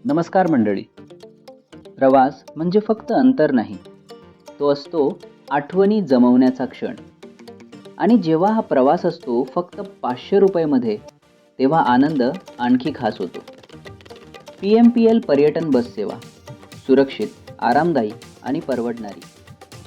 नमस्कार मंडळी. प्रवास म्हणजे फक्त अंतर नाही, तो असतो आठवणी जमवण्याचा क्षण. आणि जेव्हा हा प्रवास असतो फक्त 500 रुपयेमध्ये, तेव्हा आनंद आणखी खास होतो. PMPL पर्यटन बस सेवा, सुरक्षित, आरामदायी आणि परवडणारी.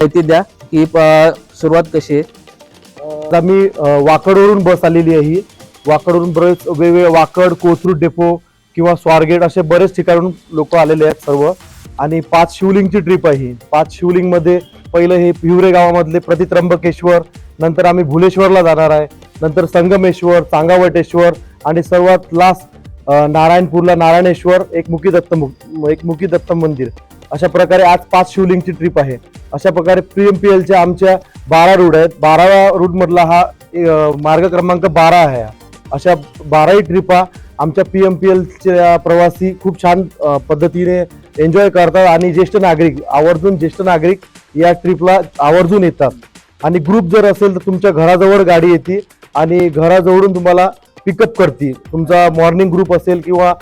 माहिती द्या की सुरुवात कशी आहे. आम्ही वाकडवरून बस आलेली आहे. ही वाकडवरून बरेच वेगवेगळे वाकड, कोथरूड डेपो किंवा स्वारगेट असे बरेच ठिकाणून लोक आलेले आहेत सर्व. आणि 5 शिवलिंगची ट्रिप आहे ही. 5 शिवलिंग मध्ये पहिलं हे हिवरे गावामधले प्रतित्रंबकेश्वर, नंतर आम्ही भुलेश्वरला जाणार आहे, नंतर संगमेश्वर, चांगावटेश्वर आणि सर्वात लास्ट नारायणपूरला नारायणेश्वर, एकमुखी दत्त मंदिर. अशा प्रकारे आज 5 शिवलिंगची ट्रिप आहे. अशा प्रकारे PMPLच्या आमच्या 12 रूट आहेत. 12व्या रूट मधला हा मार्ग क्रमांक 12 आहे. अशा 12ही ट्रिपा आमच्या PMPLच्या प्रवासी खूप छान पद्धतीने एन्जॉय करतात. आणि ज्येष्ठ नागरिक या ट्रिपला आवर्जून येतात. आणि ग्रुप जर असेल तर तुमच्या घराजवळ गाडी येते आणि घराजवळून तुम्हाला पिकअप करते. तुमचा मॉर्निंग ग्रुप असेल किंवा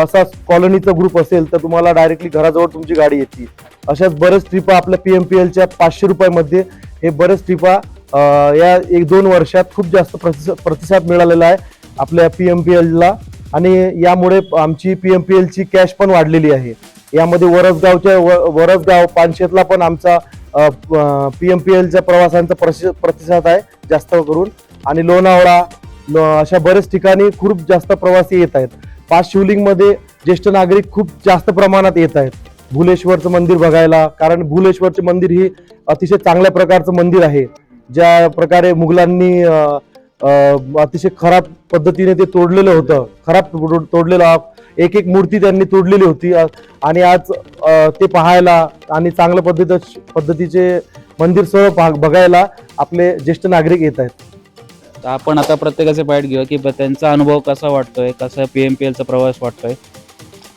असा कॉलनीचा ग्रुप असेल तर तुम्हाला डायरेक्टली घराजवळ तुमची गाडी येते. अशाच बरेच ट्रिपा आपल्या PMPLच्या 500 रुपयामध्ये हे बरेच ट्रिपा या 1-2 वर्षात खूप जास्त प्रतिसाद मिळालेला आहे आपल्या PMPLला. आणि यामुळे आमची PMPLची कॅश पण वाढलेली आहे. यामध्ये वरसगाव पानशेतला पण आमचा PMPLच्या प्रवासांचा प्रतिसाद आहे जास्त करून. आणि लोणावळा अशा बरेच ठिकाणी खूप जास्त प्रवासी येत आहेत. 5 शिवलिंगमध्ये ज्येष्ठ नागरिक खूप जास्त प्रमाणात येत आहेत भुलेश्वरचं मंदिर बघायला. कारण भुलेश्वरचे मंदिर ही अतिशय चांगल्या प्रकारचं मंदिर आहे. ज्या प्रकारे मुघलांनी अतिशय खराब पद्धतीने ते तोडलेलं होतं, तोडलेलं एक मूर्ती त्यांनी तोडलेली होती. आणि आज ते पाहायला आणि चांगल्या पद्धतीचे मंदिर सर्व बघायला आपले ज्येष्ठ नागरिक येत आहेत. तर आपण आता प्रत्येकाचे बाईट घेऊया की त्यांचा अनुभव कसा वाटतोय, कसा PMPLचा प्रवास वाटतोय.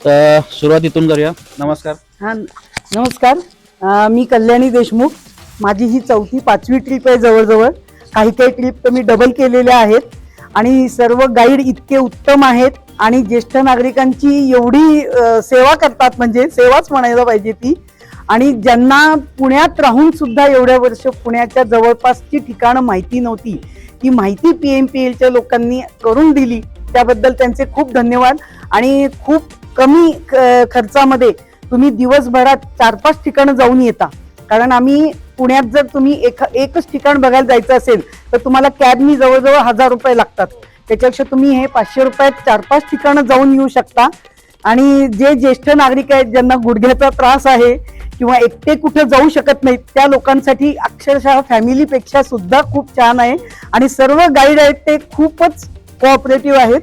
तर सुरुवातीतून करूया. नमस्कार. हां, नमस्कार. मी कल्याणी देशमुख. माझी ही 4थी-5वी ट्रिप आहे जवळजवळ. काही ट्रिप तर मी डबल केलेल्या आहेत. आणि सर्व गाईड इतके उत्तम आहेत आणि ज्येष्ठ नागरिकांची एवढी सेवा करतात, म्हणजे सेवाच म्हणायला पाहिजे ती. आणि ज्यांना पुण्यात राहून सुद्धा एवढ्या वर्ष पुण्याच्या जवळपासची ठिकाणं माहिती नव्हती, ती माहिती PMPLच्या लोकांनी करून दिली, त्याबद्दल त्यांचे खूप धन्यवाद. आणि खूप कमी खर्चामध्ये तुम्ही दिवसभरात 4-5 ठिकाणं जाऊन येता. कारण आम्ही पुण्यात जर तुम्ही एकच ठिकाण बघायला जायचं असेल तर तुम्हाला कॅबनी जवळजवळ 1000 रुपये लागतात. त्याच्यापेक्षा तुम्ही हे 500 रुपयात 4-5 ठिकाणं जाऊन येऊ शकता. आणि जे ज्येष्ठ नागरिक आहेत, ज्यांना गुडघ्याचा त्रास आहे किंवा एकटे कुठे जाऊ शकत नाहीत, त्या लोकांसाठी अक्षरशः फॅमिलीपेक्षा सुद्धा खूप छान आहे. आणि सर्व गाईड आहेत ते खूपच कोऑपरेटिव्ह आहेत.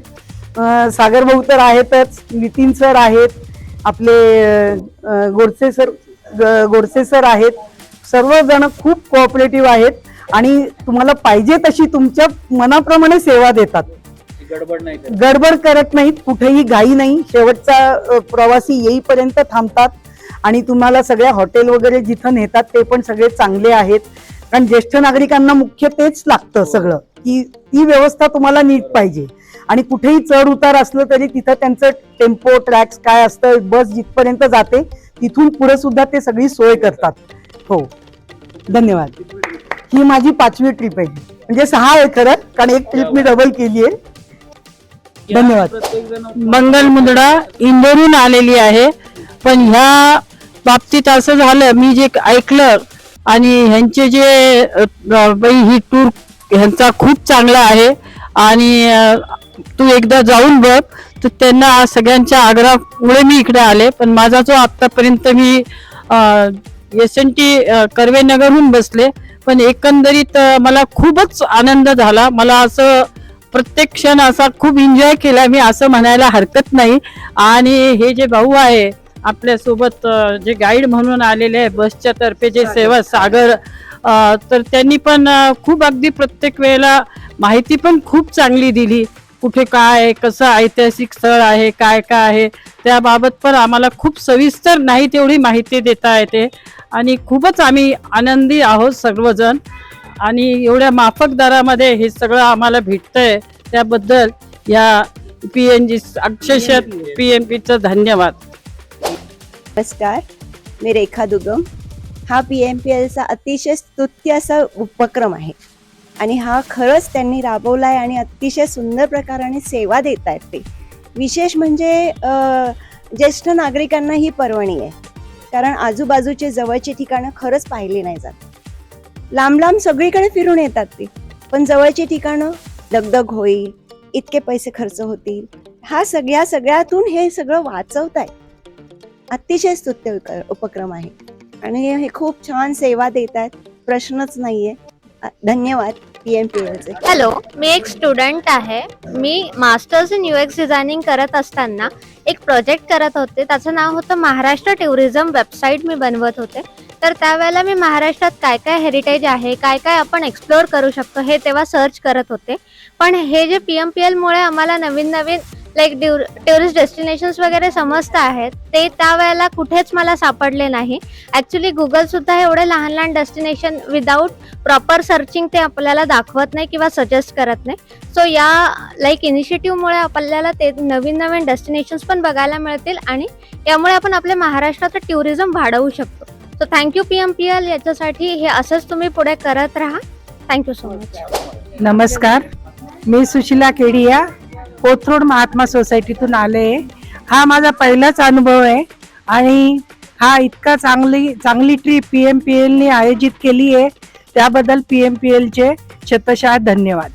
सागर भाऊ तर आहेतच, नितीन सर आहेत, आपले गोडसे सर आहेत. सर्वजण खूप कोऑपरेटिव्ह आहेत आणि तुम्हाला पाहिजे तशी तुमच्या मनाप्रमाणे सेवा देतात. गडबड करत नाहीत, कुठेही घाई नाही. शेवटचा प्रवासी येईपर्यंत थांबतात. आणि तुम्हाला सगळ्या हॉटेल वगैरे जिथं नेतात ते पण सगळे चांगले आहेत. कारण ज्येष्ठ नागरिकांना मुख्य तेच लागतं सगळं, की ती व्यवस्था तुम्हाला नीट पाहिजे. आणि कुठेही चढ उतार असलं तरी तिथं त्यांचं टेम्पो ट्रॅक्स काय असतं, बस जिथपर्यंत जाते तिथून पुढे सुद्धा ते सगळी सोय करतात. हो, धन्यवाद. ही माझी 5वी ट्रिप आहे, म्हणजे 6 आहे खरं, कारण एक ट्रिप मी डबल केली आहे. धन्यवाद. मंगल मुंदडा इंदोरून आलेली आहे. पण ह्या बाबतीत असं झालं, मी जे ऐकलं आणि ह्यांचे जे ही टूर ह्यांचा खूप चांगला आहे आणि तू एकदा जाऊन बघ. तर त्यांना सगळ्यांच्या आग्रहामुळे मी इकडे आले. पण माझा जो आतापर्यंत मी SNT कर्वेनगरहून बसले, पण एकंदरीत मला खूपच आनंद झाला. मला असं प्रत्येक क्षण असा खूप एन्जॉय केला मी, असं म्हणायला हरकत नाही. आणि हे जे भाऊ आहे आपल्यासोबत, जे गाईड म्हणून आलेले आहे बसच्या तर्फे, जे सेवा सागर, तर त्यांनी पण खूप अगदी प्रत्येक वेळेला माहिती पण खूप चांगली दिली. कुठे काय, कसं ऐतिहासिक स्थळ आहे, काय काय आहे, त्याबाबत पण आम्हाला खूप सविस्तर नाही तेवढी माहिती देता येते. आणि खूपच आम्ही आनंदी आहोत सर्वजण. आणि एवढ्या माफक दरामध्ये हे सगळं आम्हाला भेटतंय, त्याबद्दल या PNG अक्षरशः PMPचं धन्यवाद. नमस्कार, मी रेखा दुगम. हा PMPLचा अतिशय स्तुत्य असा उपक्रम आहे आणि हा खरंच त्यांनी राबवला आहे आणि अतिशय सुंदर प्रकाराने सेवा देत आहेत ते. विशेष म्हणजे ज्येष्ठ नागरिकांना ही पर्वणी आहे, कारण आजूबाजूचे जवळची ठिकाणं खरंच पाहिली नाही जात. लांब लांब सगळीकडे फिरून येतात ते, पण जवळची ठिकाणं दगदग होईल, इतके पैसे खर्च होतील, सगळ्यातून हे सगळं वाचवत आहे. अतिशय स्तुत्य उपक्रम आहे आणि हे खूप छान सेवा देत आहेत, प्रश्नच नाहीये. धन्यवाद PMPLचे. हॅलो, मी एक स्टुडंट आहे. मी मास्टर्स इन UX डिझायनिंग करत असताना एक प्रोजेक्ट करत होते. त्याचं नाव होतं महाराष्ट्र टुरिझम वेबसाईट मी बनवत होते. तर त्यावेळेला मी महाराष्ट्रात काय काय हेरिटेज आहे, काय काय आपण एक्सप्लोअर करू शकतो हे तेव्हा सर्च करत होते. पण हे जे PMPLमुळे आम्हाला नवीन नवीन लाईक टुरिस्ट डेस्टिनेशन्स वगैरे समजत आहेत ते त्यावेळेला कुठेच मला सापडले नाही. ॲक्च्युली गुगलसुद्धा एवढे लहान लहान डेस्टिनेशन विदाऊट प्रॉपर सर्चिंग ते आपल्याला दाखवत नाही किंवा सजेस्ट करत नाही. सो या लाईक इनिशिएटिव्हमुळे आपल्याला ते नवीन नवीन डेस्टिनेशन्स पण बघायला मिळतील आणि यामुळे आपण आपल्या महाराष्ट्राचं टुरिझम वाढवू शकतो. सो थँक्यू PMPL याच्यासाठी. हे असंच तुम्ही पुढे करत राहा. Thank you so much. नमस्कार, मी सुशिला केडिया, कोथरूड महात्मा सोसायटीतून आले. हा माझा पहिलाच अनुभव आहे आणि हा इतका चांगली ट्रिप PMPLने आयोजित केली आहे त्याबद्दल PMPLचे शतशः धन्यवाद.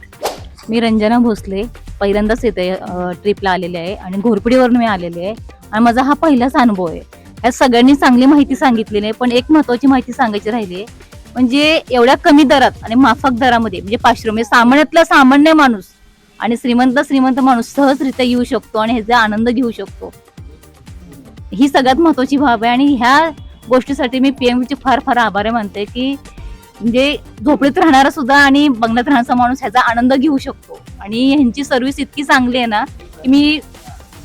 मी रंजना भोसले, पहिल्यांदाच इथे ट्रिपला आलेले आहे आणि घोरपडीवरून मी आलेले आहे आणि माझा हा पहिलाच अनुभव आहे. या सगळ्यांनी चांगली माहिती सांगितलेली आहे, पण एक महत्त्वाची माहिती सांगायची राहिली आहे. म्हणजे एवढ्या कमी दरात आणि माफक दरामध्ये म्हणजे 500 म्हणजे सामान्यातला सामान्य माणूस आणि श्रीमंत माणूस सहजरित्या येऊ शकतो आणि ह्याचा आनंद घेऊ शकतो. ही सगळ्यात महत्त्वाची बाब आहे आणि ह्या गोष्टीसाठी मी PMPLचे फार फार आभार मानते की म्हणजे झोपडीत राहणारा सुद्धा आणि बंगल्यात राहणारा माणूस ह्याचा आनंद घेऊ शकतो. आणि ह्यांची सर्व्हिस इतकी चांगली आहे ना की मी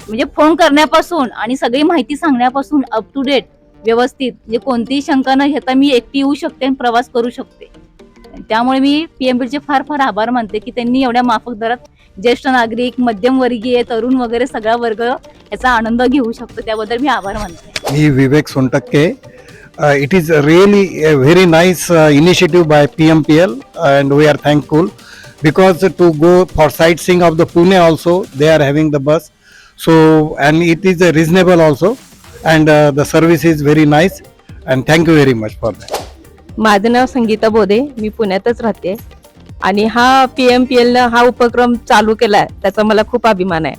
म्हणजे फोन करण्यापासून आणि सगळी माहिती सांगण्यापासून अप टू डेट व्यवस्थित म्हणजे कोणतीही शंका न घेता मी एकटी येऊ शकते आणि प्रवास करू शकते. त्यामुळे मी PMPLचे फार फार आभार मानते की त्यांनी एवढ्या माफक दरात ज्येष्ठ नागरिक, मध्यमवर्गीय, तरुण वगैरे सगळा वर्ग याचा आनंद घेऊ शकतो. त्याबद्दल मी आभार मानते. मी विवेक Sontakke. It is really a very nice initiative by PMPL and we are thankful because to go for sightseeing of the Pune also they are having the bus, so and it is reasonable also and the service is very nice and thank you very much for that. माझं नाव संगीता बोधे, मी पुण्यातच राहते आणि हा PMPLनं हा उपक्रम चालू केला आहे त्याचा मला खूप अभिमान आहे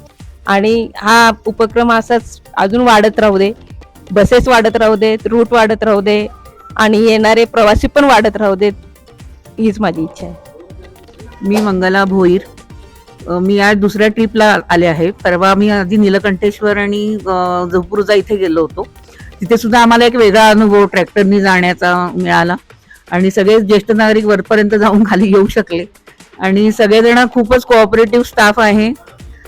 आणि हा उपक्रम असाच अजून वाढत राहू दे. बसेस वाढत राहू देत, रूट वाढत राहू दे आणि येणारे प्रवासी पण वाढत राहू देत, हीच माझी इच्छा आहे. मी मंगला भोईर. मी आज दुसऱ्या ट्रिपला आले आहे. परवा मी आधी नीलकंठेश्वर आणि जपूरजा इथे गेलो होतो. तिथे सुद्धा आम्हाला एक वेगळा अनुभव ट्रॅक्टरनी जाण्याचा मिळाला आणि सगळे ज्येष्ठ नागरिक वरपर्यंत जाऊन खाली येऊ शकले आणि सगळेजण खूपच कोऑपरेटिव्ह स्टाफ आहे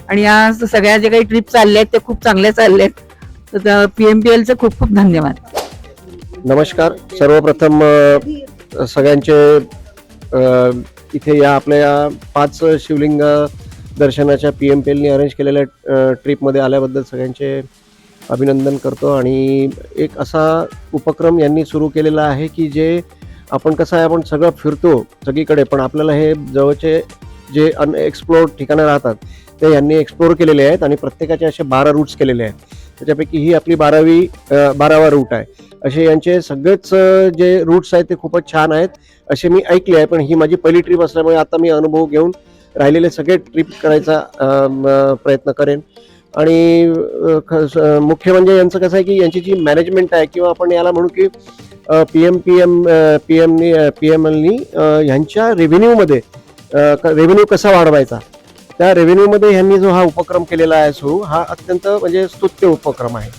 आणि या सगळ्या जे काही ट्रिप चालल्या आहेत ते खूप चांगल्या चालल्या आहेत. तर PMPLचे खूप खूप धन्यवाद. नमस्कार. सर्वप्रथम सगळ्यांचे इथे या आपल्या 5 शिवलिंग दर्शनाच्या PMPLने अरेंज केलेल्या ट्रिपमध्ये आल्याबद्दल सगळ्यांचे अभिनंदन करतो. आणि एक असा उपक्रम यांनी सुरू केलेला आहे की जे आपण कसं आहे आपण सगळं फिरतो सगळीकडे, पण आपल्याला हे जवळचे जे अनएक्सप्लोर्ड ठिकाणं राहतात ते यांनी एक्सप्लोर केलेले आहेत आणि प्रत्येकाचे असे 12 रूट्स केलेले आहेत. त्याच्यापैकी ही आपली 12वा रूट आहे. असे यांचे सगळेच जे रूट्स आहेत ते खूपच छान आहेत असे मी ऐकले आहे, पण ही माझी पहिली ट्रिप असल्यामुळे आता मी अनुभव घेऊन राहिलेले सगळे ट्रिप करायचा प्रयत्न करेन. आणि मुख्य म्हणजे यांचं कसं आहे की यांची जी मॅनेजमेंट आहे किंवा आपण याला म्हणू की PMLनी ह्यांच्या रेव्हेन्यूमध्ये रेव्हेन्यू कसा वाढवायचा त्या रेव्हेन्यूमध्ये ह्यांनी जो हा उपक्रम केलेला आहे सुरू, हा अत्यंत म्हणजे स्तुत्य उपक्रम आहे.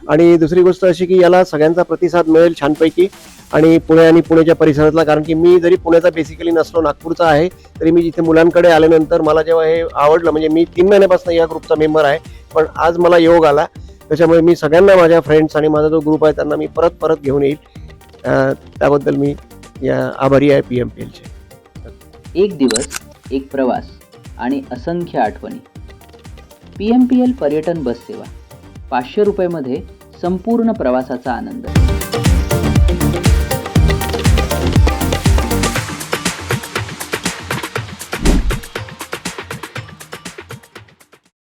आणि दुसरी गोष्ट अशी की याला सगळ्यांचा प्रतिसाद मिळेल छानपैकी आणि पुणे आणि पुण्याच्या परिसरातला, कारण की मी जरी पुण्याचा बेसिकली नसलो, नागपूरचा आहे, तरी मी जिथे मुलांकडे आल्यानंतर मला जेव्हा हे आवडलं, म्हणजे मी 3 महिन्यापासून या ग्रुपचा मेंबर आहे, पण आज मला योग आला, त्याच्यामुळे मी सगळ्यांना माझ्या फ्रेंड्स आणि माझा जो ग्रुप आहे त्यांना मी परत घेऊन येईल. त्याबद्दल मी आभारी आहे PMPLचे. एक दिवस, एक प्रवास आणि असंख्य आठवणी. PMPL पर्यटन बस सेवा 500 रुपयामध्ये संपूर्ण प्रवासाचा आनंद.